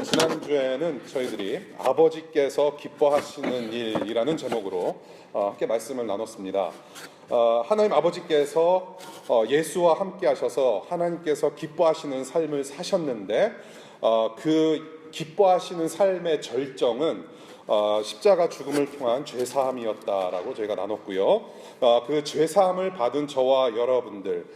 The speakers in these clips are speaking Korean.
지난주에는 저희들이 아버지께서 기뻐하시는 일이라는 제목으로 함께 말씀을 나눴습니다. 하나님 아버지께서 예수와 함께 하셔서 하나님께서 기뻐하시는 삶을 사셨는데 그 기뻐하시는 삶의 절정은 십자가 죽음을 통한 죄사함이었다라고 저희가 나눴고요. 그 죄사함을 받은 저와 여러분들,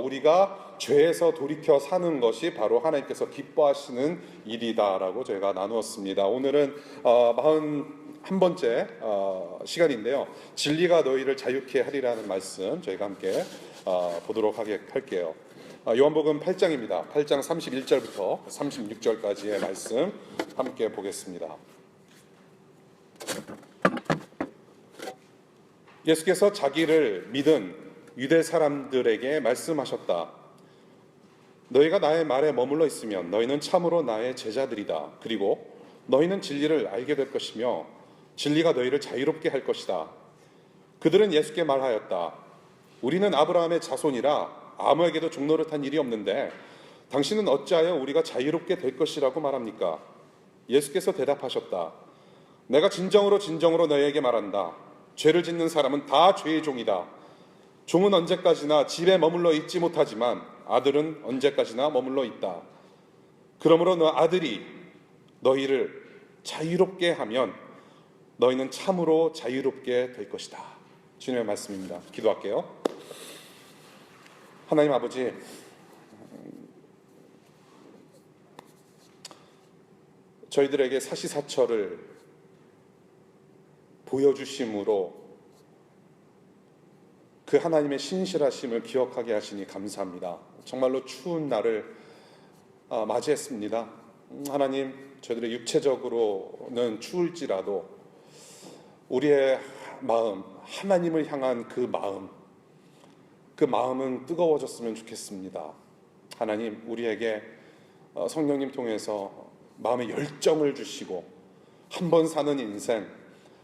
우리가 죄에서 돌이켜 사는 것이 바로 하나님께서 기뻐하시는 일이다라고 저희가 나누었습니다. 오늘은 41번째 시간인데요. 진리가 너희를 자유케 하리라는 말씀 저희가 함께 보도록 할게요. 요한복음 8장입니다. 8장 31절부터 36절까지의 말씀 함께 보겠습니다. 예수께서 자기를 믿은 유대 사람들에게 말씀하셨다. 너희가 나의 말에 머물러 있으면 너희는 참으로 나의 제자들이다. 그리고 너희는 진리를 알게 될 것이며 진리가 너희를 자유롭게 할 것이다. 그들은 예수께 말하였다. 우리는 아브라함의 자손이라 아무에게도 종노릇한 일이 없는데 당신은 어찌하여 우리가 자유롭게 될 것이라고 말합니까? 예수께서 대답하셨다. 내가 진정으로 너희에게 말한다. 죄를 짓는 사람은 다 죄의 종이다. 종은 언제까지나 집에 머물러 있지 못하지만 아들은 언제까지나 머물러 있다. 그러므로 너 아들이 너희를 자유롭게 하면 너희는 참으로 자유롭게 될 것이다. 주님의 말씀입니다. 기도할게요. 하나님 아버지, 저희들에게 사시사철을 보여주심으로 그 하나님의 신실하심을 기억하게 하시니 감사합니다. 정말로 추운 날을 맞이했습니다. 하나님, 저희들의 육체적으로는 추울지라도 우리의 마음, 하나님을 향한 그 마음은 뜨거워졌으면 좋겠습니다. 하나님, 우리에게 성령님 통해서 마음의 열정을 주시고 한 번 사는 인생,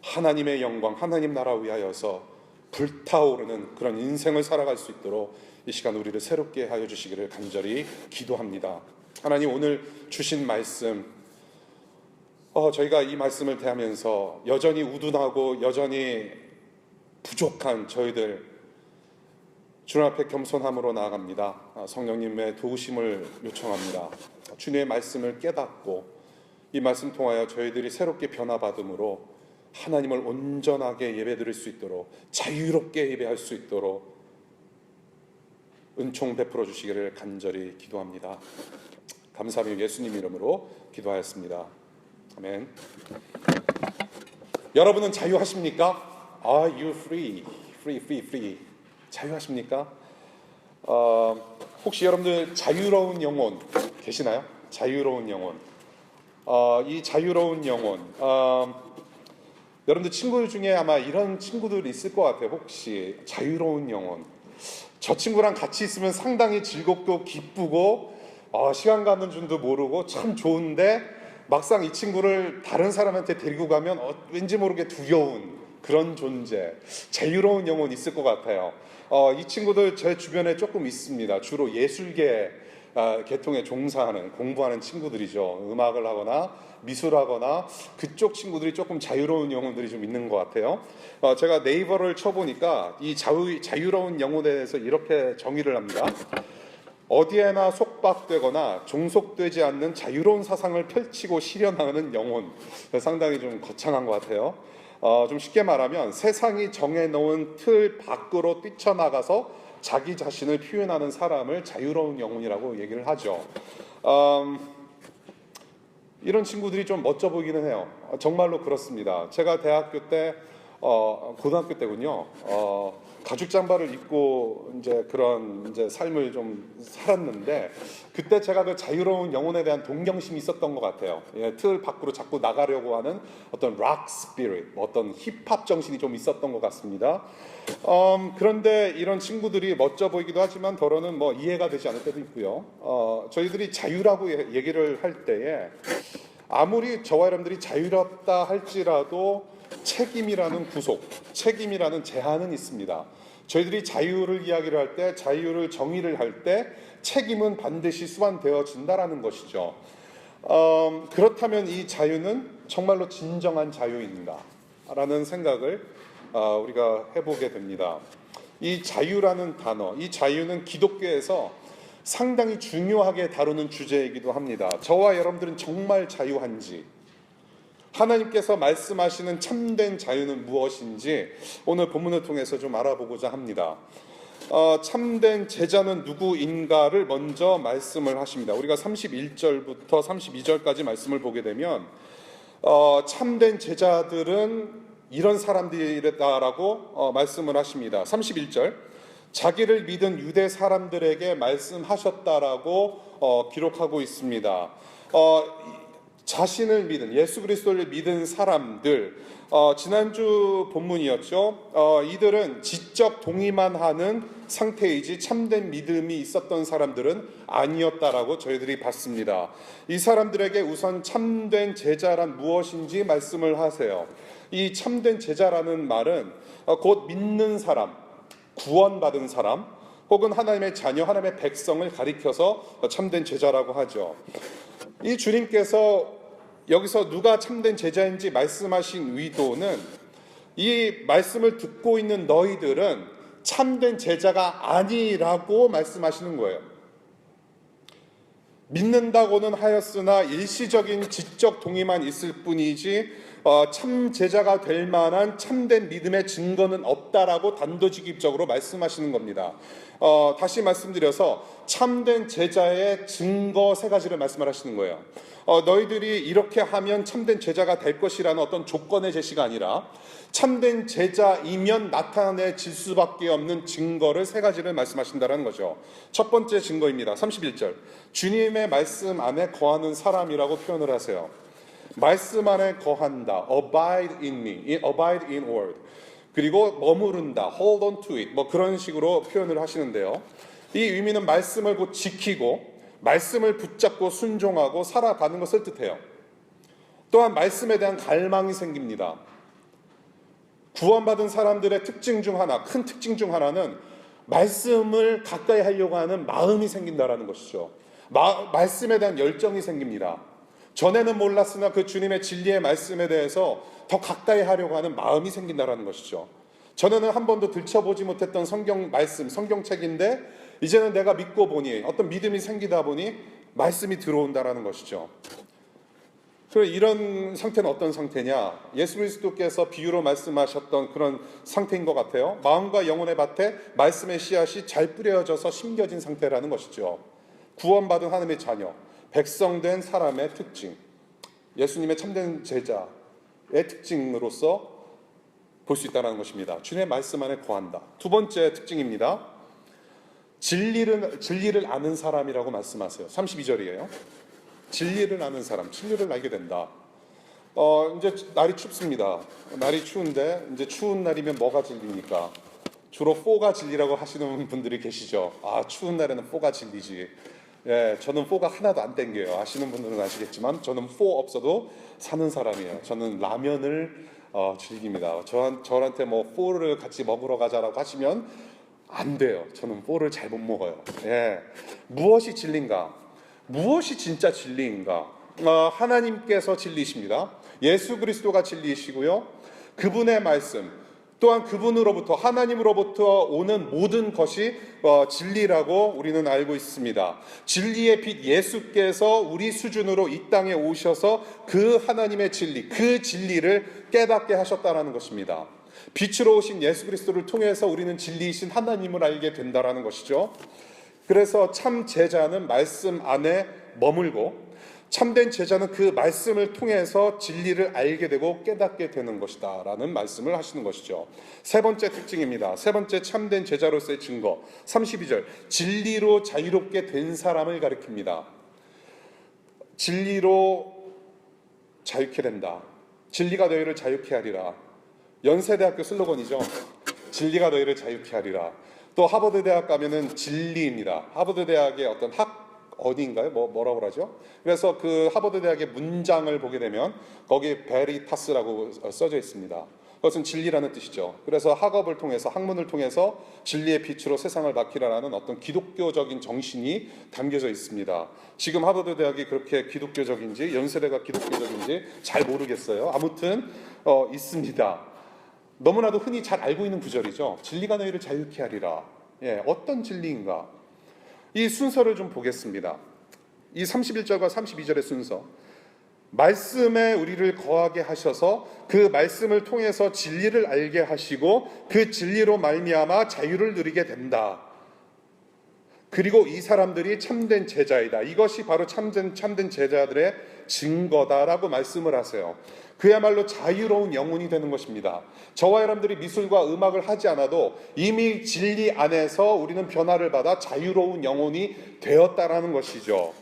하나님의 영광, 하나님 나라 위하여서 불타오르는 그런 인생을 살아갈 수 있도록 이 시간 우리를 새롭게 하여 주시기를 간절히 기도합니다. 하나님, 오늘 주신 말씀, 저희가 이 말씀을 대하면서 여전히 우둔하고 여전히 부족한 저희들 주님 앞에 겸손함으로 나아갑니다. 성령님의 도우심을 요청합니다. 주님의 말씀을 깨닫고 이 말씀 통하여 저희들이 새롭게 변화받음으로 하나님을 온전하게 예배드릴 수 있도록, 자유롭게 예배할 수 있도록 은총 베풀어 주시기를 간절히 기도합니다. 감사하며 예수님 이름으로 기도하였습니다. 아멘. 여러분은 자유하십니까? Are you free? Free. 자유하십니까? 혹시 여러분들 자유로운 영혼 계시나요? 자유로운 영혼. 이 자유로운 영혼. 여러분들 친구들 중에 아마 이런 친구들 있을 것 같아요. 혹시 자유로운 영혼. 저 친구랑 같이 있으면 상당히 즐겁고 기쁘고 시간 가는 줄도 모르고 참 좋은데 막상 이 친구를 다른 사람한테 데리고 가면 왠지 모르게 두려운 그런 존재. 자유로운 영혼 있을 것 같아요. 이 친구들 제 주변에 조금 있습니다. 주로 예술계 계통에 종사하는, 공부하는 친구들이죠. 음악을 하거나 미술하거나 그쪽 친구들이 조금 자유로운 영혼들이 좀 있는 것 같아요. 제가 네이버를 쳐보니까 이 자유로운 영혼에 대해서 이렇게 정의를 합니다. 어디에나 속박되거나 종속되지 않는 자유로운 사상을 펼치고 실현하는 영혼. 상당히 좀 거창한 것 같아요. 좀 쉽게 말하면 세상이 정해놓은 틀 밖으로 뛰쳐나가서 자기 자신을 표현하는 사람을 자유로운 영혼이라고 얘기를 하죠. 이런 친구들이 좀 멋져 보이기는 해요. 정말로 그렇습니다. 제가 대학교 때, 고등학교 때군요. 가죽 잠바를 입고 그런 삶을 좀 살았는데 그때 제가 그 자유로운 영혼에 대한 동경심이 있었던 것 같아요. 틀 밖으로 자꾸 나가려고 하는 어떤 락 스피릿, 어떤 힙합 정신이 좀 있었던 것 같습니다. 그런데 이런 친구들이 멋져 보이기도 하지만 더러는 이해가 되지 않을 때도 있고요. 저희들이 자유라고 얘기를 할 때에 아무리 저와 여러분들이 자유롭다 할지라도 책임이라는 구속, 책임이라는 제한은 있습니다. 저희들이 자유를 이야기를 할 때, 자유를 정의를 할 때 책임은 반드시 수반되어진다라는 것이죠. 그렇다면 이 자유는 정말로 진정한 자유인가? 라는 생각을 우리가 해보게 됩니다. 이 자유라는 단어, 이 자유는 기독교에서 상당히 중요하게 다루는 주제이기도 합니다. 저와 여러분들은 정말 자유한지, 하나님께서 말씀하시는 참된 자유는 무엇인지 오늘 본문을 통해서 좀 알아보고자 합니다. 참된 제자는 누구인가를 먼저 말씀을 하십니다. 우리가 31절부터 32절까지 말씀을 보게 되면 참된 제자들은 이런 사람들이다라고 말씀을 하십니다. 31절, 자기를 믿은 유대 사람들에게 말씀하셨다라고 기록하고 있습니다. 자신을 믿은, 예수 그리스도를 믿은 사람들, 지난주 본문이었죠. 이들은 지적 동의만 하는 상태이지 참된 믿음이 있었던 사람들은 아니었다라고 저희들이 봤습니다. 이 사람들에게 우선 참된 제자란 무엇인지 말씀을 하세요. 이 참된 제자라는 말은 곧 믿는 사람, 구원받은 사람, 혹은 하나님의 자녀, 하나님의 백성을 가리켜서 참된 제자라고 하죠. 이 주님께서 여기서 누가 참된 제자인지 말씀하신 의도는 이 말씀을 듣고 있는 너희들은 참된 제자가 아니라고 말씀하시는 거예요. 믿는다고는 하였으나 일시적인 지적 동의만 있을 뿐이지 참 제자가 될 만한 참된 믿음의 증거는 없다라고 단도직입적으로 말씀하시는 겁니다. 다시 말씀드려서 참된 제자의 증거 세 가지를 말씀을 하시는 거예요. 너희들이 이렇게 하면 참된 제자가 될 것이라는 어떤 조건의 제시가 아니라 참된 제자이면 나타내질 수밖에 없는 증거를 세 가지를 말씀하신다는 거죠. 첫 번째 증거입니다. 31절, 주님의 말씀 안에 거하는 사람이라고 표현을 하세요. 말씀 안에 거한다, abide in me, abide in word, 그리고 머무른다, hold on to it, 뭐 그런 식으로 표현을 하시는데요. 이 의미는 말씀을 곧 지키고 말씀을 붙잡고 순종하고 살아가는 것을 뜻해요. 또한 말씀에 대한 갈망이 생깁니다. 구원받은 사람들의 특징 중 하나, 큰 특징 중 하나는 말씀을 가까이 하려고 하는 마음이 생긴다라는 것이죠. 말씀에 대한 열정이 생깁니다. 전에는 몰랐으나 그 주님의 진리의 말씀에 대해서 더 가까이 하려고 하는 마음이 생긴다라는 것이죠. 전에는 한 번도 들춰보지 못했던 성경 말씀, 성경책인데 이제는 내가 믿고 보니 어떤 믿음이 생기다 보니 말씀이 들어온다라는 것이죠. 그럼 이런 상태는 어떤 상태냐? 예수 그리스도께서 비유로 말씀하셨던 그런 상태인 것 같아요. 마음과 영혼의 밭에 말씀의 씨앗이 잘 뿌려져서 심겨진 상태라는 것이죠. 구원받은 하나님의 자녀, 백성된 사람의 특징, 예수님의 참된 제자의 특징으로서 볼 수 있다는 것입니다. 주님의 말씀 안에 거한다. 두 번째 특징입니다. 진리를 아는 사람이라고 말씀하세요. 32절이에요. 진리를 아는 사람, 진리를 알게 된다. 이제 날이 춥습니다. 날이 추운데 이제 추운 날이면 뭐가 진리입니까? 주로 포가 진리라고 하시는 분들이 계시죠. 추운 날에는 포가 진리지. 예, 저는 포가 하나도 안 땡겨요. 아시는 분들은 아시겠지만 저는 포 없어도 사는 사람이에요. 저는 라면을 즐깁니다. 저한테 뭐 포를 같이 먹으러 가자라고 하시면 안 돼요. 저는 포를 잘 못 먹어요. 예, 무엇이 진리인가? 무엇이 진짜 진리인가? 하나님께서 진리이십니다. 예수 그리스도가 진리이시고요. 그분의 말씀, 또한 그분으로부터, 하나님으로부터 오는 모든 것이 진리라고 우리는 알고 있습니다. 진리의 빛 예수께서 우리 수준으로 이 땅에 오셔서 그 하나님의 진리, 그 진리를 깨닫게 하셨다는 것입니다. 빛으로 오신 예수 그리스도를 통해서 우리는 진리이신 하나님을 알게 된다는 것이죠. 그래서 참 제자는 말씀 안에 머물고 참된 제자는 그 말씀을 통해서 진리를 알게 되고 깨닫게 되는 것이다 라는 말씀을 하시는 것이죠. 세 번째 특징입니다. 세 번째 참된 제자로서의 증거, 32절, 진리로 자유롭게 된 사람을 가리킵니다. 진리로 자유케 된다. 진리가 너희를 자유케 하리라. 연세대학교 슬로건이죠. 진리가 너희를 자유케 하리라. 또 하버드 대학 가면은 진리입니다. 하버드 대학의 어떤 어디인가요? 뭐라고 그러죠? 그래서 그 하버드 대학의 문장을 보게 되면 거기에 베리타스라고 써져 있습니다. 그것은 진리라는 뜻이죠. 그래서 학업을 통해서 학문을 통해서 진리의 빛으로 세상을 밝히라는 어떤 기독교적인 정신이 담겨져 있습니다. 지금 하버드 대학이 그렇게 기독교적인지 연세대가 기독교적인지 잘 모르겠어요. 아무튼 있습니다. 너무나도 흔히 잘 알고 있는 구절이죠. 진리가 너희를 자유케 하리라. 어떤 진리인가? 이 순서를 좀 보겠습니다. 이 31절과 32절의 순서. 말씀에 우리를 거하게 하셔서 그 말씀을 통해서 진리를 알게 하시고 그 진리로 말미암아 자유를 누리게 된다. 그리고 이 사람들이 참된 제자이다. 이것이 바로 참된 제자들의 증거다라고 말씀을 하세요. 그야말로 자유로운 영혼이 되는 것입니다. 저와 여러분들이 미술과 음악을 하지 않아도 이미 진리 안에서 우리는 변화를 받아 자유로운 영혼이 되었다라는 것이죠.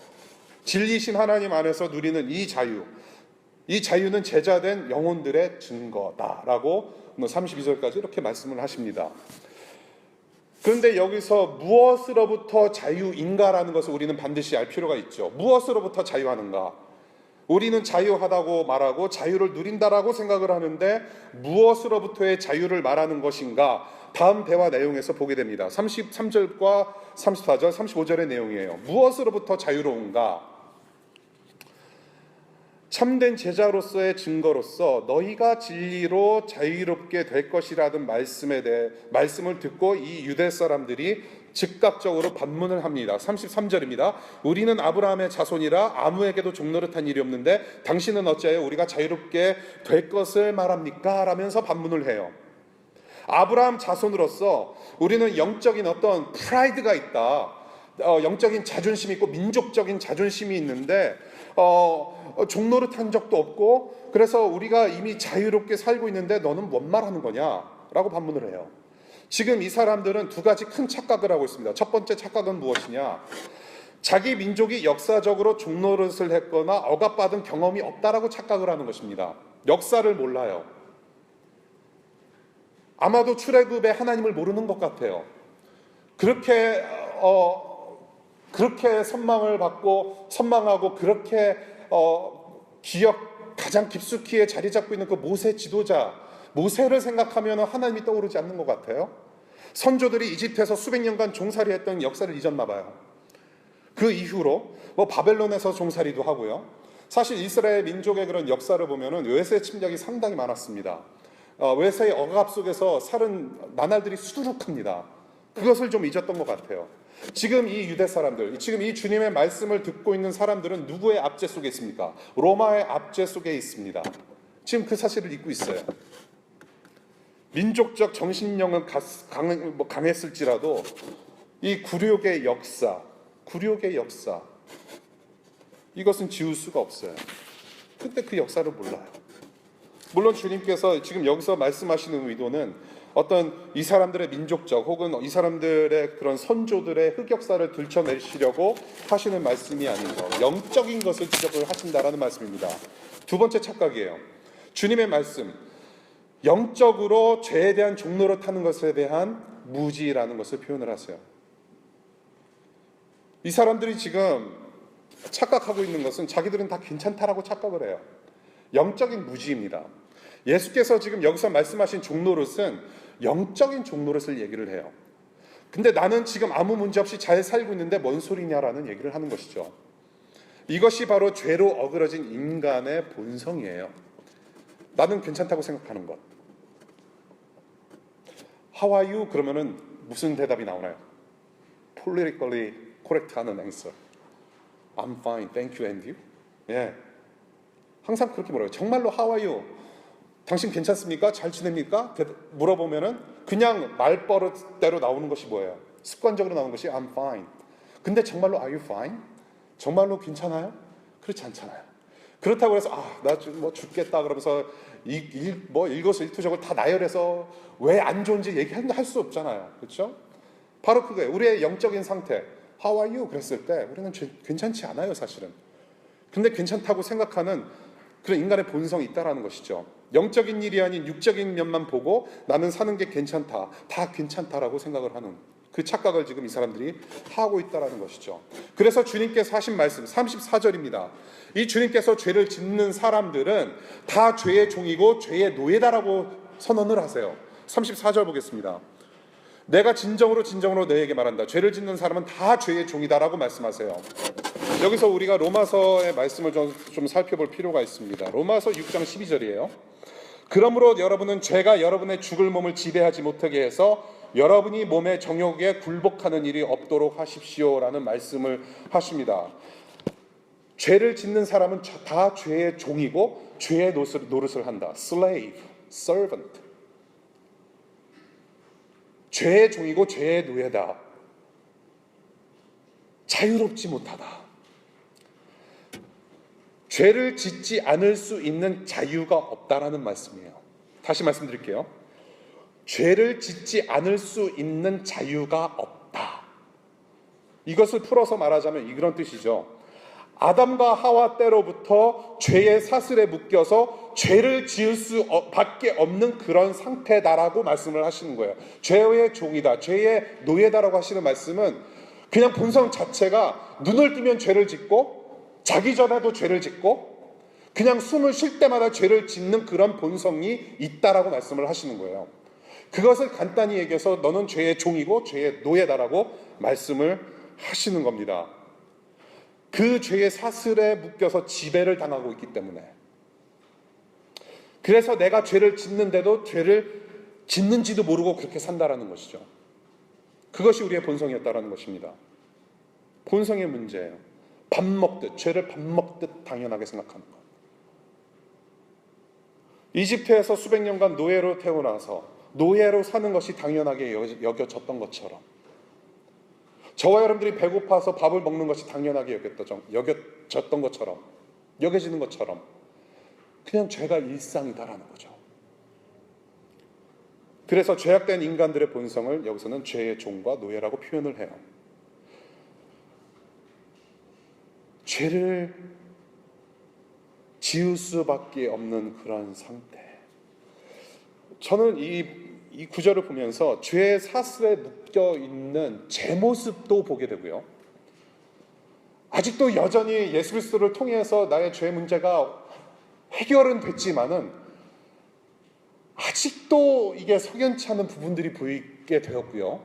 진리신 하나님 안에서 누리는 이 자유는 제자된 영혼들의 증거다라고 32절까지 이렇게 말씀을 하십니다. 그런데 여기서 무엇으로부터 자유인가라는 것을 우리는 반드시 알 필요가 있죠. 무엇으로부터 자유하는가? 우리는 자유하다고 말하고 자유를 누린다라고 생각을 하는데 무엇으로부터의 자유를 말하는 것인가? 다음 대화 내용에서 보게 됩니다. 33절과 34절, 35절의 내용이에요. 무엇으로부터 자유로운가? 참된 제자로서의 증거로서 너희가 진리로 자유롭게 될 것이라는 말씀을 듣고 이 유대 사람들이 즉각적으로 반문을 합니다. 33절입니다. 우리는 아브라함의 자손이라 아무에게도 종노릇한 일이 없는데 당신은 어찌하여 우리가 자유롭게 될 것을 말합니까? 라면서 반문을 해요. 아브라함 자손으로서 우리는 영적인 어떤 프라이드가 있다. 영적인 자존심이 있고 민족적인 자존심이 있는데 종노릇한 적도 없고 그래서 우리가 이미 자유롭게 살고 있는데 너는 뭔 말하는 거냐? 라고 반문을 해요. 지금 이 사람들은 두 가지 큰 착각을 하고 있습니다. 첫 번째 착각은 무엇이냐? 자기 민족이 역사적으로 종노릇을 했거나 억압받은 경험이 없다라고 착각을 하는 것입니다. 역사를 몰라요. 아마도 출애굽의 하나님을 모르는 것 같아요. 그렇게 선망하고 그렇게 가장 깊숙이 자리 잡고 있는 그 모세 지도자, 모세를 생각하면 하나님이 떠오르지 않는 것 같아요. 선조들이 이집트에서 수백 년간 종살이했던 역사를 잊었나 봐요. 그 이후로 바벨론에서 종살이도 하고요. 사실 이스라엘 민족의 그런 역사를 보면은 외세 침략이 상당히 많았습니다. 외세의 억압 속에서 살은 나날들이 수두룩합니다. 그것을 좀 잊었던 것 같아요. 지금 이 유대 사람들, 지금 이 주님의 말씀을 듣고 있는 사람들은 누구의 압제 속에 있습니까? 로마의 압제 속에 있습니다. 지금 그 사실을 잊고 있어요. 민족적 정신력은 강했을지라도 이 굴욕의 역사 이것은 지울 수가 없어요. 근데 그 역사를 몰라요. 물론 주님께서 지금 여기서 말씀하시는 의도는 어떤 이 사람들의 민족적 혹은 이 사람들의 그런 선조들의 흑역사를 들춰내시려고 하시는 말씀이 아니죠. 영적인 것을 지적을 하신다라는 말씀입니다. 두 번째 착각이에요. 주님의 말씀, 영적으로 죄에 대한 종노릇하는 것에 대한 무지라는 것을 표현을 하세요. 이 사람들이 지금 착각하고 있는 것은 자기들은 다 괜찮다라고 착각을 해요. 영적인 무지입니다. 예수께서 지금 여기서 말씀하신 종노릇은 영적인 종노릇을 얘기를 해요. 근데 나는 지금 아무 문제 없이 잘 살고 있는데 뭔 소리냐라는 얘기를 하는 것이죠. 이것이 바로 죄로 어그러진 인간의 본성이에요. 나는 괜찮다고 생각하는 것. How are you? 그러면은 무슨 대답이 나오나요? Politically correct 하는 answer. I'm fine, thank you, and you? 예. 항상 그렇게 물어요. 정말로 How are you? 당신 괜찮습니까? 잘 지냅니까? 물어보면은 그냥 말버릇대로 나오는 것이 뭐예요? 습관적으로 나오는 것이 I'm fine. 근데 정말로 Are you fine? 정말로 괜찮아요? 그렇지 않잖아요. 그렇다고 해서 나 뭐 죽겠다 그러면서 일거수일투족을 다 나열해서 왜 안 좋은지 얘기할 수 없잖아요. 그렇죠? 바로 그거예요. 우리의 영적인 상태. How are you? 그랬을 때 우리는 괜찮지 않아요, 사실은. 근데 괜찮다고 생각하는 그런 인간의 본성이 있다라는 것이죠. 영적인 일이 아닌 육적인 면만 보고 나는 사는 게 괜찮다, 다 괜찮다라고 생각을 하는 그 착각을 지금 이 사람들이 하고 있다라는 것이죠. 그래서 주님께서 하신 말씀 34절입니다. 이 주님께서 죄를 짓는 사람들은 다 죄의 종이고 죄의 노예다라고 선언을 하세요. 34절 보겠습니다. 내가 진정으로 너희에게 말한다. 죄를 짓는 사람은 다 죄의 종이다라고 말씀하세요. 여기서 우리가 로마서의 말씀을 좀 살펴볼 필요가 있습니다. 로마서 6장 12절이에요. 그러므로 여러분은 죄가 여러분의 죽을 몸을 지배하지 못하게 해서 여러분이 몸의 정욕에 굴복하는 일이 없도록 하십시오라는 말씀을 하십니다. 죄를 짓는 사람은 다 죄의 종이고 죄의 노릇을 한다. slave, servant. 죄의 종이고 죄의 노예다. 자유롭지 못하다. 죄를 짓지 않을 수 있는 자유가 없다라는 말씀이에요. 다시 말씀드릴게요. 죄를 짓지 않을 수 있는 자유가 없다. 이것을 풀어서 말하자면 이런 뜻이죠. 아담과 하와 때로부터 죄의 사슬에 묶여서 죄를 지을 수밖에 없는 그런 상태다라고 말씀을 하시는 거예요. 죄의 종이다, 죄의 노예다라고 하시는 말씀은 그냥 본성 자체가 눈을 뜨면 죄를 짓고 자기 전에도 죄를 짓고 그냥 숨을 쉴 때마다 죄를 짓는 그런 본성이 있다라고 말씀을 하시는 거예요. 그것을 간단히 얘기해서 너는 죄의 종이고 죄의 노예다라고 말씀을 하시는 겁니다. 그 죄의 사슬에 묶여서 지배를 당하고 있기 때문에, 그래서 내가 죄를 짓는데도 죄를 짓는지도 모르고 그렇게 산다라는 것이죠. 그것이 우리의 본성이었다라는 것입니다. 본성의 문제예요. 밥 먹듯, 죄를 밥 먹듯 당연하게 생각하는 것. 이집트에서 수백 년간 노예로 태어나서 노예로 사는 것이 당연하게 여겨졌던 것처럼, 저와 여러분들이 배고파서 밥을 먹는 것이 당연하게 여겨졌던 것처럼, 여겨지는 것처럼 그냥 죄가 일상이다라는 거죠. 그래서 죄악된 인간들의 본성을 여기서는 죄의 종과 노예라고 표현을 해요. 죄를 지을 수밖에 없는 그런 상태. 저는 이 구절을 보면서 죄의 사슬에 묶여 있는 제 모습도 보게 되고요. 아직도 여전히 예수 그리스도를 통해서 나의 죄 문제가 해결은 됐지만은 아직도 이게 석연치 않은 부분들이 보이게 되었고요.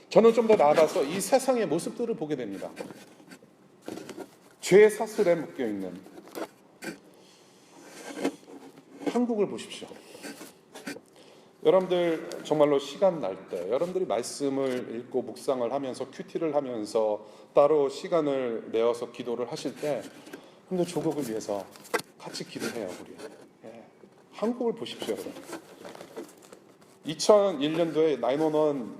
저는 좀 더 나아가서 이 세상의 모습들을 보게 됩니다. 죄의 사슬에 묶여 있는 한국을 보십시오. 여러분들 정말로 시간 날 때 여러분들이 말씀을 읽고 묵상을 하면서 큐티를 하면서 따로 시간을 내어서 기도를 하실 때 근데 조국을 위해서 같이 기도해요. 우리 한국을 보십시오. 여러분. 2001년도에 9/11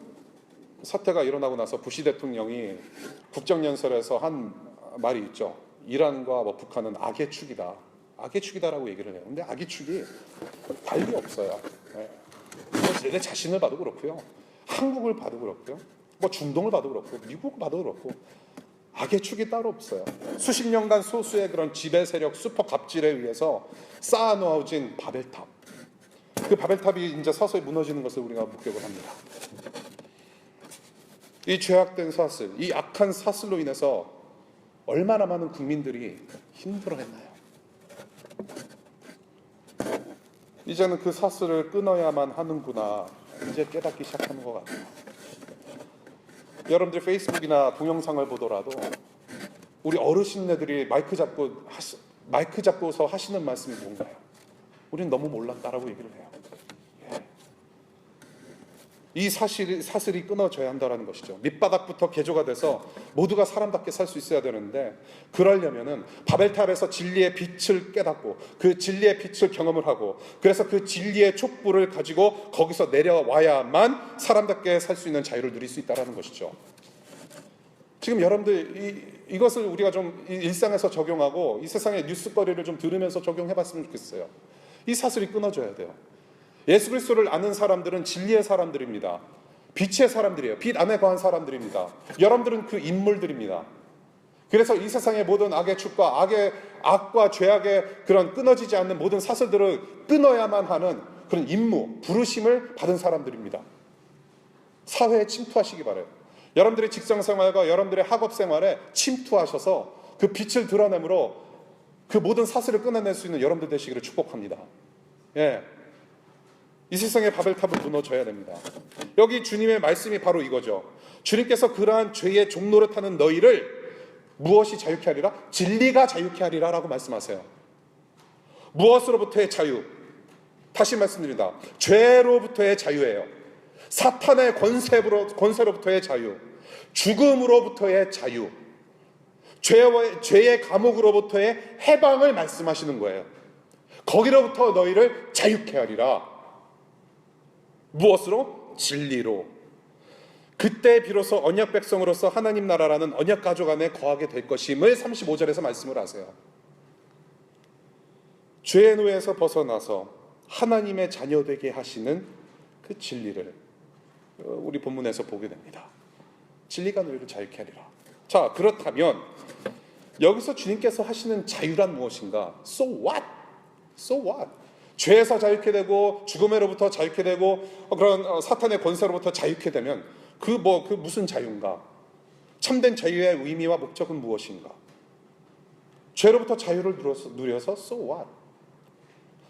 사태가 일어나고 나서 부시 대통령이 국정연설에서 한 말이 있죠. 이란과 북한은 악의 축이다. 악의 축이다라고 얘기를 해요. 근데 악의 축이 달리 없어요. 내 자신을 봐도 그렇고요. 한국을 봐도 그렇고요. 중동을 봐도 그렇고 미국을 봐도 그렇고 악의 축이 따로 없어요. 수십 년간 소수의 그런 지배 세력 슈퍼 갑질에 의해서 쌓아놓아진 바벨탑. 그 바벨탑이 이제 서서히 무너지는 것을 우리가 목격을 합니다. 이 죄악된 사슬, 이 악한 사슬로 인해서 얼마나 많은 국민들이 힘들어했나요? 이제는 그 사슬을 끊어야만 하는구나 이제 깨닫기 시작하는 것 같아요. 여러분들 페이스북이나 동영상을 보더라도 우리 어르신네들이 마이크 잡고서 하시는 말씀이 뭔가요? 우리는 너무 몰랐다라고 얘기를 해요. 이 사슬이 끊어져야 한다는 것이죠. 밑바닥부터 개조가 돼서 모두가 사람답게 살 수 있어야 되는데 그러려면은 바벨탑에서 진리의 빛을 깨닫고 그 진리의 빛을 경험을 하고 그래서 그 진리의 촛불을 가지고 거기서 내려와야만 사람답게 살 수 있는 자유를 누릴 수 있다는 것이죠. 지금 여러분들 이것을 우리가 좀 일상에서 적용하고 이 세상의 뉴스거리를 좀 들으면서 적용해봤으면 좋겠어요. 이 사슬이 끊어져야 돼요. 예수 그리스도를 아는 사람들은 진리의 사람들입니다. 빛의 사람들이에요. 빛 안에 거한 사람들입니다. 여러분들은 그 인물들입니다. 그래서 이 세상의 모든 악의 축과 악과 죄악의 그런 끊어지지 않는 모든 사슬들을 끊어야만 하는 그런 임무, 부르심을 받은 사람들입니다. 사회에 침투하시기 바라요. 여러분들의 직장생활과 여러분들의 학업생활에 침투하셔서 그 빛을 드러내므로 그 모든 사슬을 끊어낼 수 있는 여러분들 되시기를 축복합니다. 예. 이 세상의 바벨탑은 무너져야 됩니다. 여기 주님의 말씀이 바로 이거죠. 주님께서 그러한 죄의 종노릇하는 너희를 무엇이 자유케 하리라? 진리가 자유케 하리라 라고 말씀하세요. 무엇으로부터의 자유? 다시 말씀드립니다. 죄로부터의 자유예요. 사탄의 권세로부터의 자유, 죽음으로부터의 자유, 죄의 감옥으로부터의 해방을 말씀하시는 거예요. 거기로부터 너희를 자유케 하리라. 무엇으로? 진리로. 그때 비로소 언약 백성으로서 하나님 나라라는 언약 가족 안에 거하게 될 것임을 35절에서 말씀을 하세요. 죄의 노예에서 벗어나서 하나님의 자녀 되게 하시는 그 진리를 우리 본문에서 보게 됩니다. 진리가 너희를 자유케 하리라. 자, 그렇다면 여기서 주님께서 하시는 자유란 무엇인가? So what? So what? 죄에서 자유케 되고 죽음으로부터 자유케 되고 그런 사탄의 권세로부터 자유케 되면 그 무슨 자유인가? 참된 자유의 의미와 목적은 무엇인가? 죄로부터 자유를 누려서 so what?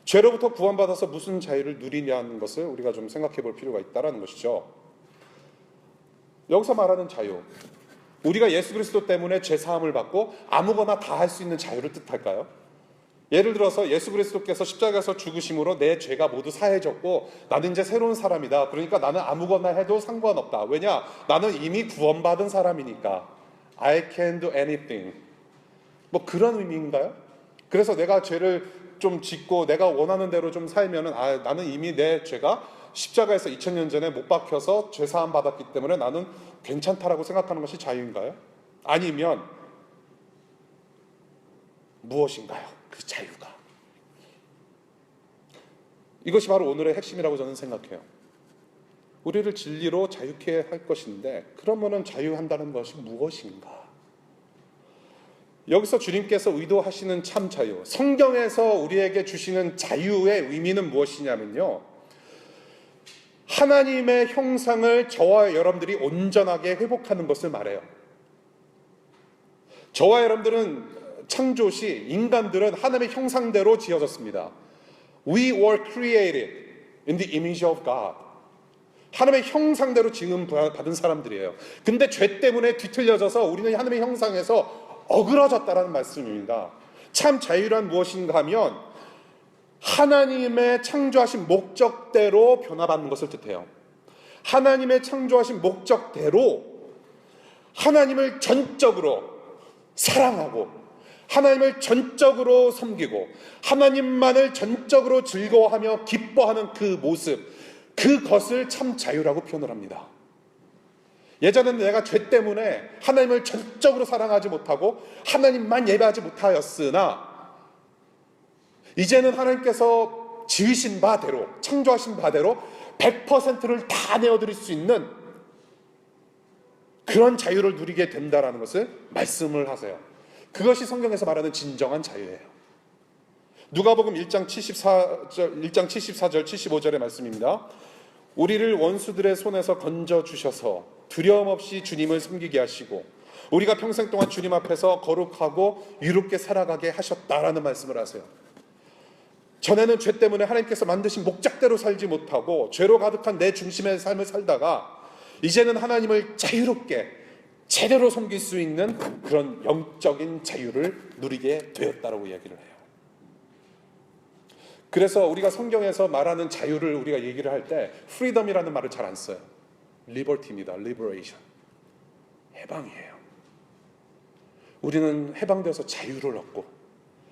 죄로부터 구원받아서 무슨 자유를 누리냐는 것을 우리가 좀 생각해 볼 필요가 있다는 것이죠. 여기서 말하는 자유, 우리가 예수 그리스도 때문에 죄 사함을 받고 아무거나 다 할 수 있는 자유를 뜻할까요? 예를 들어서 예수 그리스도께서 십자가에서 죽으심으로 내 죄가 모두 사해졌고 나는 이제 새로운 사람이다. 그러니까 나는 아무거나 해도 상관없다. 왜냐? 나는 이미 구원받은 사람이니까. I can do anything. 뭐 그런 의미인가요? 그래서 내가 죄를 좀 짓고 내가 원하는 대로 좀 살면은 나는 이미 내 죄가 십자가에서 2000년 전에 못 박혀서 죄 사함 받았기 때문에 나는 괜찮다라고 생각하는 것이 자유인가요? 아니면 무엇인가요? 그 자유가. 이것이 바로 오늘의 핵심이라고 저는 생각해요. 우리를 진리로 자유케 할 것인데 그러면은 자유한다는 것이 무엇인가? 여기서 주님께서 의도하시는 참 자유, 성경에서 우리에게 주시는 자유의 의미는 무엇이냐면요, 하나님의 형상을 저와 여러분들이 온전하게 회복하는 것을 말해요. 저와 여러분들은 창조시 인간들은 하나님의 형상대로 지어졌습니다. We were created in the image of God. 하나님의 형상대로 지음 받은 사람들이에요. 근데 죄 때문에 뒤틀려져서 우리는 하나님의 형상에서 어그러졌다라는 말씀입니다. 참 자유란 무엇인가 하면 하나님의 창조하신 목적대로 변화받는 것을 뜻해요. 하나님의 창조하신 목적대로 하나님을 전적으로 사랑하고 하나님을 전적으로 섬기고 하나님만을 전적으로 즐거워하며 기뻐하는 그 모습, 그것을 참 자유라고 표현을 합니다. 예전에는 내가 죄 때문에 하나님을 전적으로 사랑하지 못하고 하나님만 예배하지 못하였으나 이제는 하나님께서 지으신 바대로, 창조하신 바대로 100%를 다 내어드릴 수 있는 그런 자유를 누리게 된다는 것을 말씀을 하세요. 그것이 성경에서 말하는 진정한 자유예요. 누가복음 1장 74절 75절의 말씀입니다. 우리를 원수들의 손에서 건져주셔서 두려움 없이 주님을 섬기게 하시고 우리가 평생 동안 주님 앞에서 거룩하고 유롭게 살아가게 하셨다라는 말씀을 하세요. 전에는 죄 때문에 하나님께서 만드신 목적대로 살지 못하고 죄로 가득한 내 중심의 삶을 살다가 이제는 하나님을 자유롭게 제대로 섬길 수 있는 그런 영적인 자유를 누리게 되었다라고 이야기를 해요. 그래서 우리가 성경에서 말하는 자유를 우리가 얘기를 할 때 freedom이라는 말을 잘 안 써요. liberty입니다. liberation. 해방이에요. 우리는 해방되어서 자유를 얻고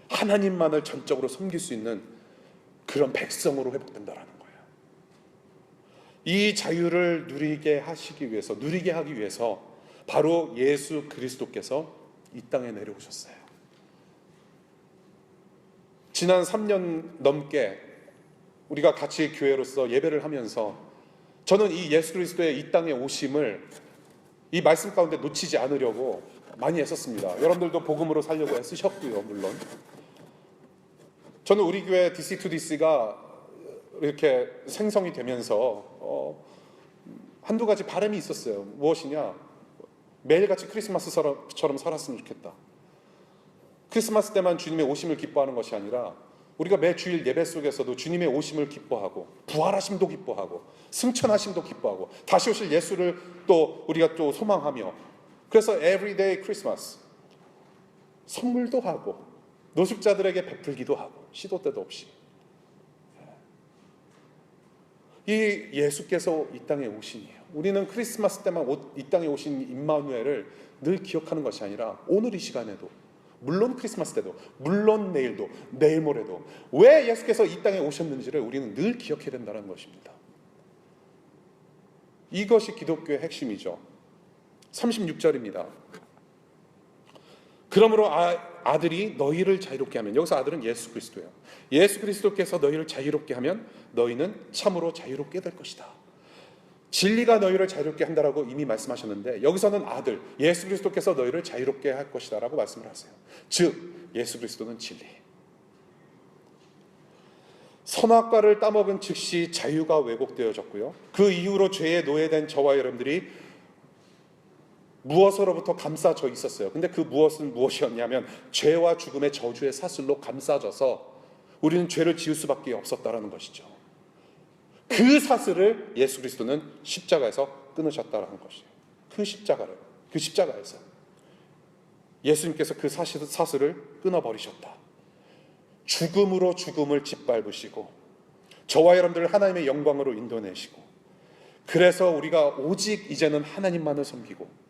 하나님만을 전적으로 섬길 수 있는 그런 백성으로 회복된다는 거예요. 이 자유를 누리게 하기 위해서 바로 예수 그리스도께서 이 땅에 내려오셨어요. 지난 3년 넘게 우리가 같이 교회로서 예배를 하면서 저는 이 예수 그리스도의 이 땅에 오심을 이 말씀 가운데 놓치지 않으려고 많이 애썼습니다. 여러분들도 복음으로 살려고 애쓰셨고요. 물론 저는 우리 교회 DC2DC가 이렇게 생성이 되면서 한두 가지 바람이 있었어요. 무엇이냐? 매일같이 크리스마스처럼 살았으면 좋겠다. 크리스마스 때만 주님의 오심을 기뻐하는 것이 아니라 우리가 매 주일 예배 속에서도 주님의 오심을 기뻐하고 부활하심도 기뻐하고 승천하심도 기뻐하고 다시 오실 예수를 또 우리가 또 소망하며, 그래서 everyday 크리스마스 선물도 하고 노숙자들에게 베풀기도 하고 시도 때도 없이. 이 예수께서 이 땅에 오시니에요. 우리는 크리스마스 때만 이 땅에 오신 임마누엘을 늘 기억하는 것이 아니라 오늘 이 시간에도, 물론 크리스마스 때도, 물론 내일도, 내일 모레도 왜 예수께서 이 땅에 오셨는지를 우리는 늘 기억해야 된다는 것입니다. 이것이 기독교의 핵심이죠. 36절입니다. 그러므로 아들이 너희를 자유롭게 하면, 여기서 아들은 예수 그리스도예요. 예수 그리스도께서 너희를 자유롭게 하면 너희는 참으로 자유롭게 될 것이다. 진리가 너희를 자유롭게 한다라고 이미 말씀하셨는데, 여기서는 아들 예수 그리스도께서 너희를 자유롭게 할 것이다 라고 말씀을 하세요. 즉 예수 그리스도는 진리. 선악과를 따먹은 즉시 자유가 왜곡되어졌고요, 그 이후로 죄에 노예된 저와 여러분들이 무엇으로부터 감싸져 있었어요. 근데 그 무엇은 무엇이었냐면 죄와 죽음의 저주의 사슬로 감싸져서 우리는 죄를 지을 수밖에 없었다라는 것이죠. 그 사슬을 예수 그리스도는 십자가에서 끊으셨다라는 것이에요. 그 십자가에서 예수님께서 그 사슬을 끊어버리셨다. 죽음으로 죽음을 짓밟으시고 저와 여러분들을 하나님의 영광으로 인도내시고, 그래서 우리가 오직 이제는 하나님만을 섬기고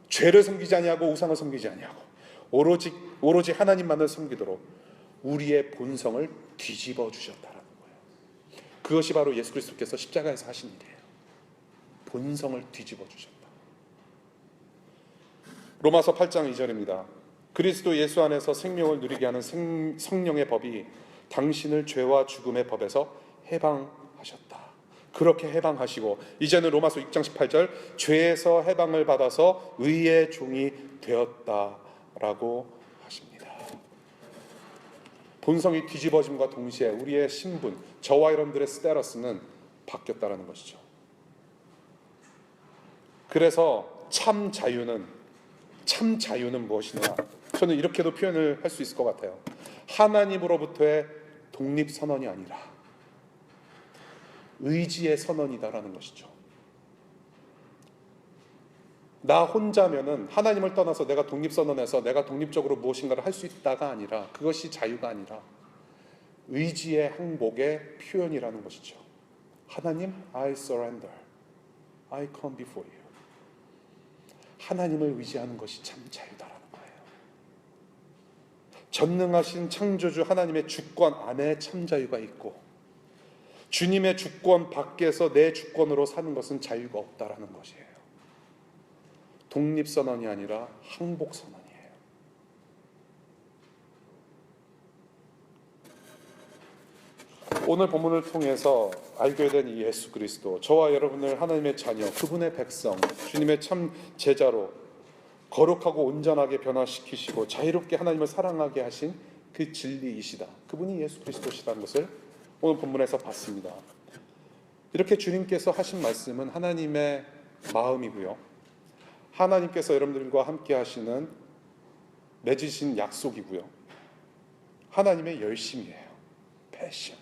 죄를 섬기지 아니하고 우상을 섬기지 아니하고 오로지 하나님만을 섬기도록 우리의 본성을 뒤집어 주셨다라는 거예요. 그것이 바로 예수 그리스도께서 십자가에서 하신 일이에요. 본성을 뒤집어 주셨다. 로마서 8장 2절입니다. 그리스도 예수 안에서 생명을 누리게 하는 성령의 법이 당신을 죄와 죽음의 법에서 해방하셨다. 그렇게 해방하시고 이제는 로마서 6장 18절 죄에서 해방을 받아서 의의 종이 되었다라고 하십니다. 본성이 뒤집어짐과 동시에 우리의 신분, 저와 여러분들의 스테러스는 바뀌었다라는 것이죠. 그래서 참 자유는 무엇이냐? 저는 이렇게도 표현을 할 수 있을 것 같아요. 하나님으로부터의 독립선언이 아니라 의지의 선언이다라는 것이죠. 나 혼자면은 하나님을 떠나서 내가 독립선언해서 내가 독립적으로 무엇인가를 할 수 있다가 아니라, 그것이 자유가 아니라 의지의 항복의 표현이라는 것이죠. 하나님, I surrender. I come before you. 하나님을 의지하는 것이 참 자유다라는 거예요. 전능하신 창조주 하나님의 주권 안에 참 자유가 있고, 주님의 주권 밖에서 내 주권으로 사는 것은 자유가 없다라는 것이에요. 독립선언이 아니라 항복선언이에요. 오늘 본문을 통해서 알게 된 이 예수 그리스도, 저와 여러분을 하나님의 자녀, 그분의 백성, 주님의 참 제자로 거룩하고 온전하게 변화시키시고 자유롭게 하나님을 사랑하게 하신 그 진리이시다. 그분이 예수 그리스도시다는 것을 오늘 본문에서 봤습니다. 이렇게 주님께서 하신 말씀은 하나님의 마음이고요, 하나님께서 여러분들과 함께 하시는 맺으신 약속이고요, 하나님의 열심이에요. 패션.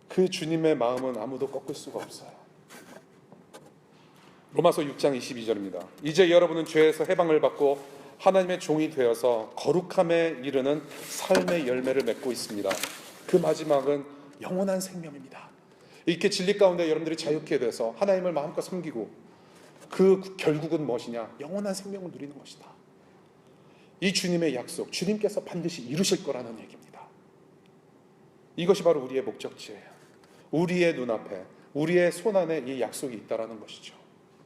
그 주님의 마음은 아무도 꺾을 수가 없어요. 로마서 6장 22절입니다. 이제 여러분은 죄에서 해방을 받고 하나님의 종이 되어서 거룩함에 이르는 삶의 열매를 맺고 있습니다. 그 마지막은 영원한 생명입니다. 이렇게 진리 가운데 여러분들이 자유케 돼서 하나님을 마음껏 섬기고, 그 결국은 무엇이냐? 영원한 생명을 누리는 것이다. 이 주님의 약속, 주님께서 반드시 이루실 거라는 얘기입니다. 이것이 바로 우리의 목적지예요. 우리의 눈앞에, 우리의 손안에 이 약속이 있다라는 것이죠.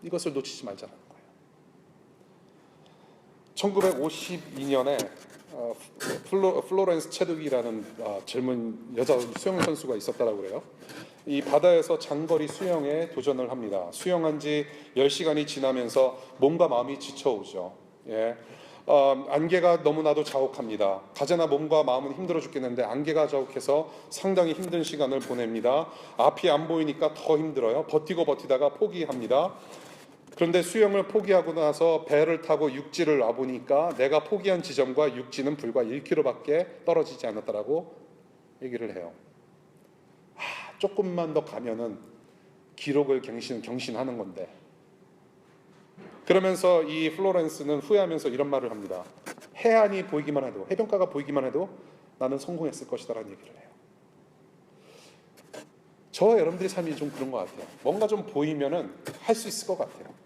이것을 놓치지 말자는 거예요. 1952년에 플로렌스 체두기라는 젊은 여자 수영 선수가 있었다고 그래요. 이 바다에서 장거리 수영에 도전을 합니다. 수영한 지 10시간이 지나면서 몸과 마음이 지쳐오죠. 안개가 너무나도 자욱합니다. 가재나 몸과 마음은 힘들어 죽겠는데 안개가 자욱해서 상당히 힘든 시간을 보냅니다. 앞이 안 보이니까 더 힘들어요. 버티고 버티다가 포기합니다. 그런데 수영을 포기하고 나서 배를 타고 육지를 와보니까 내가 포기한 지점과 육지는 불과 1km밖에 떨어지지 않았다라고 얘기를 해요. 조금만 더 가면은 기록을 경신하는 건데. 그러면서 이 플로렌스는 후회하면서 이런 말을 합니다. 해안이 보이기만 해도, 해변가가 보이기만 해도 나는 성공했을 것이다라는 얘기를 해요. 저와 여러분들의 삶이 좀 그런 것 같아요. 뭔가 좀 보이면은 할 수 있을 것 같아요.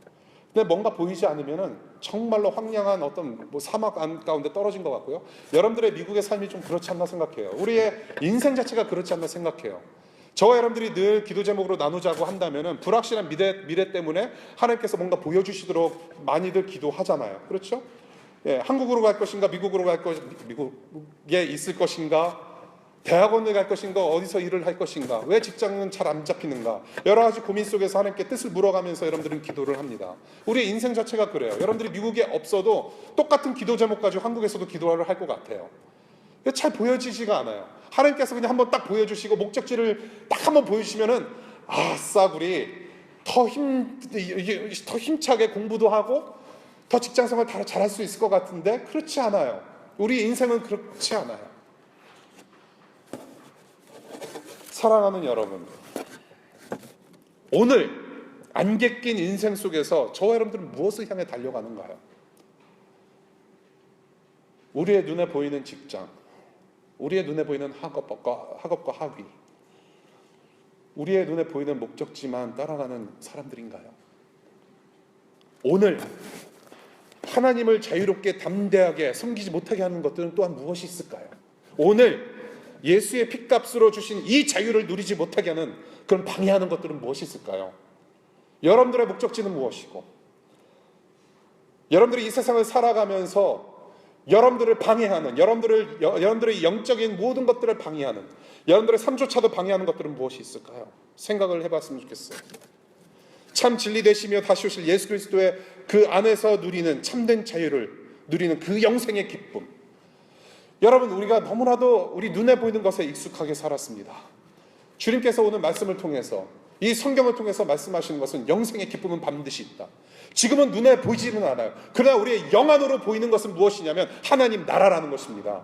근데 뭔가 보이지 않으면은 정말로 황량한 어떤 사막 가운데 떨어진 것 같고요. 여러분들의 미국의 삶이 좀 그렇지 않나 생각해요. 우리의 인생 자체가 그렇지 않나 생각해요. 저와 여러분들이 늘 기도 제목으로 나누자고 한다면은 불확실한 미래 때문에 하나님께서 뭔가 보여주시도록 많이들 기도하잖아요. 그렇죠? 예, 한국으로 갈 것인가, 미국으로 갈 미국에 있을 것인가, 대학원에 갈 것인가, 어디서 일을 할 것인가, 왜 직장은 잘 안 잡히는가, 여러 가지 고민 속에서 하나님께 뜻을 물어가면서 여러분들은 기도를 합니다. 우리의 인생 자체가 그래요. 여러분들이 미국에 없어도 똑같은 기도 제목 가지고 한국에서도 기도를 할 것 같아요. 잘 보여지지가 않아요. 하나님께서 그냥 한번 딱 보여주시고 목적지를 딱 한번 보여주시면은 아싸 우리 더 힘차게 공부도 하고 더 직장생활 다 잘할 수 있을 것 같은데 그렇지 않아요. 우리 인생은 그렇지 않아요. 사랑하는 여러분, 오늘 안개 낀 인생 속에서 저와 여러분들은 무엇을 향해 달려가는가요? 우리의 눈에 보이는 직장, 우리의 눈에 보이는 학업과 학위, 우리의 눈에 보이는 목적지만 따라가는 사람들인가요? 오늘 하나님을 자유롭게 담대하게 섬기지 못하게 하는 것들은 또한 무엇이 있을까요? 오늘 예수의 핏값으로 주신 이 자유를 누리지 못하게 하는 그런 방해하는 것들은 무엇이 있을까요? 여러분들의 목적지는 무엇이고, 여러분들이 이 세상을 살아가면서 여러분들을 방해하는, 여러분들의 영적인 모든 것들을 방해하는, 여러분들의 삶조차도 방해하는 것들은 무엇이 있을까요? 생각을 해봤으면 좋겠어요. 참 진리 되시며 다시 오실 예수 그리스도의 그 안에서 누리는 참된 자유를 누리는 그 영생의 기쁨. 여러분, 우리가 너무나도 우리 눈에 보이는 것에 익숙하게 살았습니다. 주님께서 오늘 말씀을 통해서, 이 성경을 통해서 말씀하시는 것은 영생의 기쁨은 반드시 있다. 지금은 눈에 보이지는 않아요. 그러나 우리의 영 안으로 보이는 것은 무엇이냐면 하나님 나라라는 것입니다.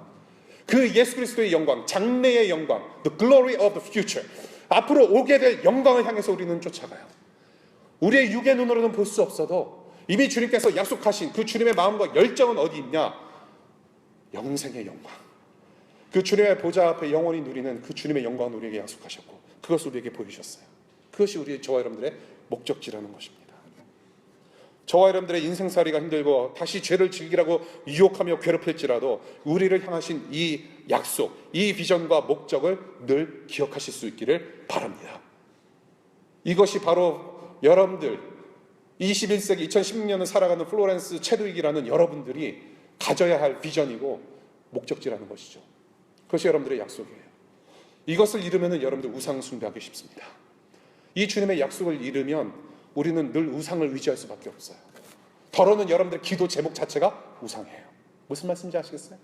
그 예수 그리스도의 영광, 장래의 영광, the glory of the future, 앞으로 오게 될 영광을 향해서 우리는 쫓아가요. 우리의 육의 눈으로는 볼 수 없어도 이미 주님께서 약속하신 그 주님의 마음과 열정은 어디 있냐? 영생의 영광, 그 주님의 보좌 앞에 영원히 누리는 그 주님의 영광을 우리에게 약속하셨고 그것을 우리에게 보여주셨어요. 그것이 우리 저와 여러분들의 목적지라는 것입니다. 저와 여러분들의 인생살이가 힘들고 다시 죄를 즐기라고 유혹하며 괴롭힐지라도 우리를 향하신 이 약속, 이 비전과 목적을 늘 기억하실 수 있기를 바랍니다. 이것이 바로 여러분들 21세기 2016년을 살아가는 플로렌스 체드윅이라는 여러분들이 가져야 할 비전이고 목적지라는 것이죠. 그것이 여러분들의 약속이에요. 이것을 잃으면 여러분들 우상 숭배하기 쉽습니다. 이 주님의 약속을 잃으면 우리는 늘 우상을 의지할 수밖에 없어요. 더러는 여러분들의 기도 제목 자체가 우상이에요. 무슨 말씀인지 아시겠어요?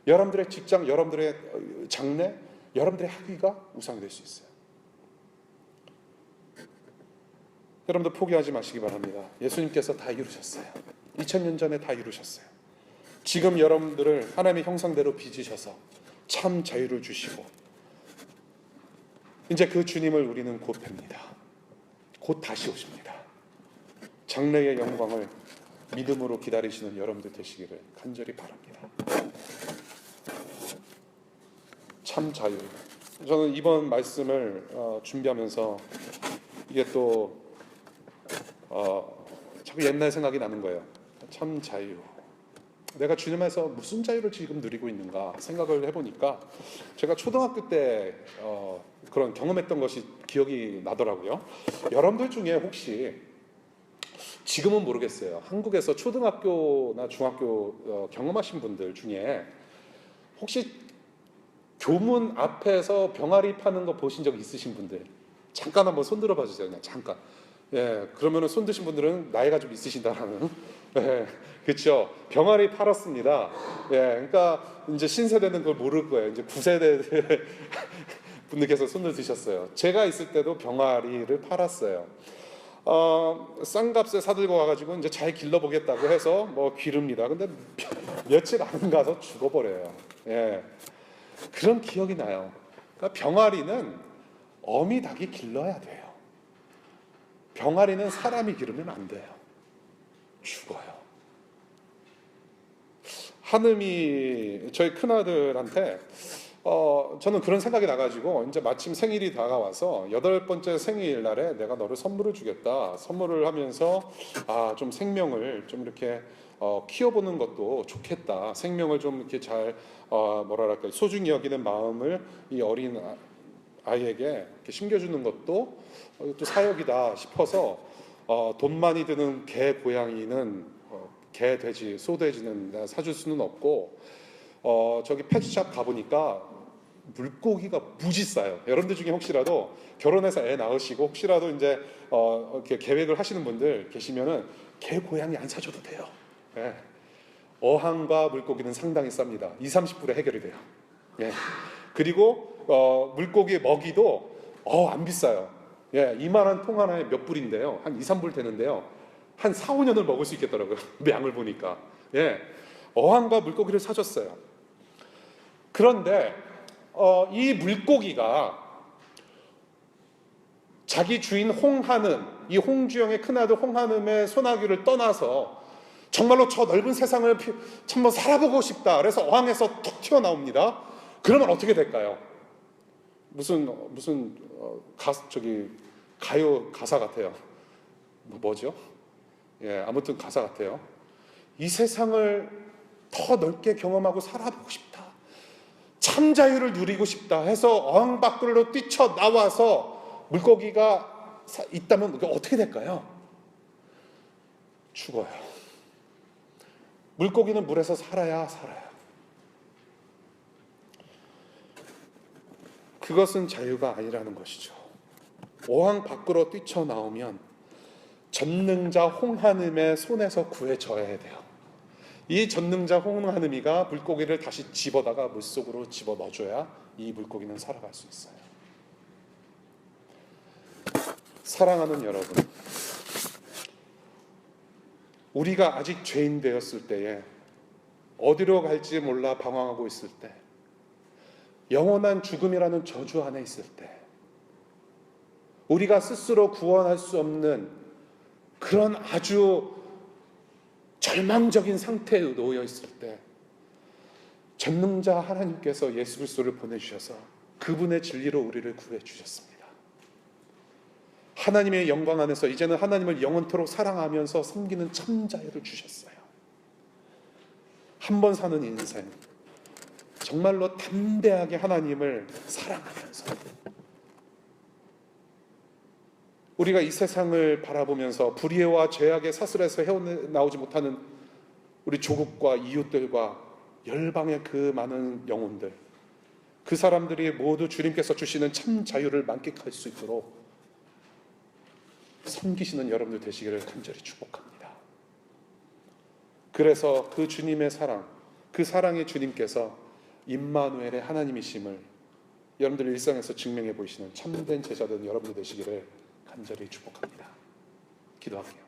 여러분들의 직장, 여러분들의 장래, 여러분들의 학위가 우상이 될 수 있어요. 여러분들 포기하지 마시기 바랍니다. 예수님께서 다 이루셨어요. 2000년 전에 다 이루셨어요. 지금 여러분들을 하나님의 형상대로 빚으셔서 참 자유를 주시고 이제 그 주님을 우리는 곧 뵙니다. 곧 다시 오십니다. 장래의 영광을 믿음으로 기다리시는 여러분들 되시기를 간절히 바랍니다. 참 자유. 저는 이번 말씀을 준비하면서 이게 또 자꾸 옛날 생각이 나는 거예요. 참 자유. 내가 주님에서 무슨 자유를 지금 누리고 있는가 생각을 해보니까 제가 초등학교 때 그런 경험했던 것이 기억이 나더라고요. 여러분들 중에 혹시 지금은 모르겠어요. 한국에서 초등학교나 중학교 경험하신 분들 중에 혹시 교문 앞에서 병아리 파는 거 보신 적 있으신 분들 잠깐 한번 손 들어봐 주세요. 그냥 잠깐. 예, 그러면은 손 드신 분들은 나이가 좀 있으신다라는. 예, 그렇죠. 병아리 팔았습니다. 예, 그러니까 이제 신세대는 그걸 모를 거예요. 이제 9세대 분들께서 손을 드셨어요. 제가 있을 때도 병아리를 팔았어요. 싼 값에 사들고 와가지고 이제 잘 길러보겠다고 해서 뭐 기릅니다. 근데 며칠 안 가서 죽어버려요. 예, 그런 기억이 나요. 그러니까 병아리는 어미 닭이 길러야 돼요. 병아리는 사람이 기르면 안 돼요. 죽어요. 한음이 저희 큰아들한테 저는 그런 생각이 나가지고 이제 마침 생일이 다가와서 8번째 생일날에 내가 너를 선물을 주겠다. 선물을 하면서 좀 생명을 좀 이렇게 키워보는 것도 좋겠다. 생명을 좀 이렇게 잘 뭐랄까 소중히 여기는 마음을 이 어린 아이에게 이렇게 심겨주는 것도 또 사역이다 싶어서 돈 많이 드는 개 고양이는 개 돼지 소 돼지는 내가 사줄 수는 없고 저기 펫샵 가보니까 물고기가 무지 싸요. 여러분들 중에 혹시라도 결혼해서 애 낳으시고 혹시라도 이제 이렇게 계획을 하시는 분들 계시면은 개 고양이 안 사줘도 돼요. 예. 어항과 물고기는 상당히 쌉니다. 20-30불에 해결이 돼요. 예. 그리고 물고기 먹이도 안 비싸요. 예, 이만한 통 하나에 몇 불인데요. 한 2-3불 되는데요. 한 4-5년을 먹을 수 있겠더라고요. 양을 보니까. 예. 어항과 물고기를 사줬어요. 그런데 이 물고기가 자기 주인 홍한음, 이 홍주영의 큰아들 홍한음의 소나기를 떠나서 정말로 저 넓은 세상을 한번 살아보고 싶다. 그래서 어항에서 툭 튀어나옵니다. 그러면 어떻게 될까요? 무슨 가요 가사 같아요. 뭐죠? 예, 아무튼 가사 같아요. 이 세상을 더 넓게 경험하고 살아보고 싶다. 참 자유를 누리고 싶다 해서 어항 밖으로 뛰쳐나와서 물고기가 있다면 그게 어떻게 될까요? 죽어요. 물고기는 물에서 살아요. 그것은 자유가 아니라는 것이죠. 어항 밖으로 뛰쳐나오면 전능자 홍한음의 손에서 구해져야 돼요. 이 전능자 홍한음이가 물고기를 다시 집어다가 물속으로 집어넣어줘야 이 물고기는 살아갈 수 있어요. 사랑하는 여러분, 우리가 아직 죄인 되었을 때에 어디로 갈지 몰라 방황하고 있을 때, 영원한 죽음이라는 저주 안에 있을 때, 우리가 스스로 구원할 수 없는 그런 아주 절망적인 상태에 놓여 있을 때 전능자 하나님께서 예수 그리스도를 보내주셔서 그분의 진리로 우리를 구해 주셨습니다. 하나님의 영광 안에서 이제는 하나님을 영원토록 사랑하면서 섬기는 참 자유를 주셨어요. 한 번 사는 인생 정말로 담대하게 하나님을 사랑하면서 우리가 이 세상을 바라보면서 불의와 죄악의 사슬에서 헤어나오지 못하는 우리 조국과 이웃들과 열방의 그 많은 영혼들, 그 사람들이 모두 주님께서 주시는 참 자유를 만끽할 수 있도록 섬기시는 여러분들 되시기를 간절히 축복합니다. 그래서 그 주님의 사랑, 그 사랑의 주님께서 임마누엘의 하나님이심을 여러분들 일상에서 증명해 보이시는 참된 제자들 여러분들 되시기를 간절히 축복합니다. 기도할게요.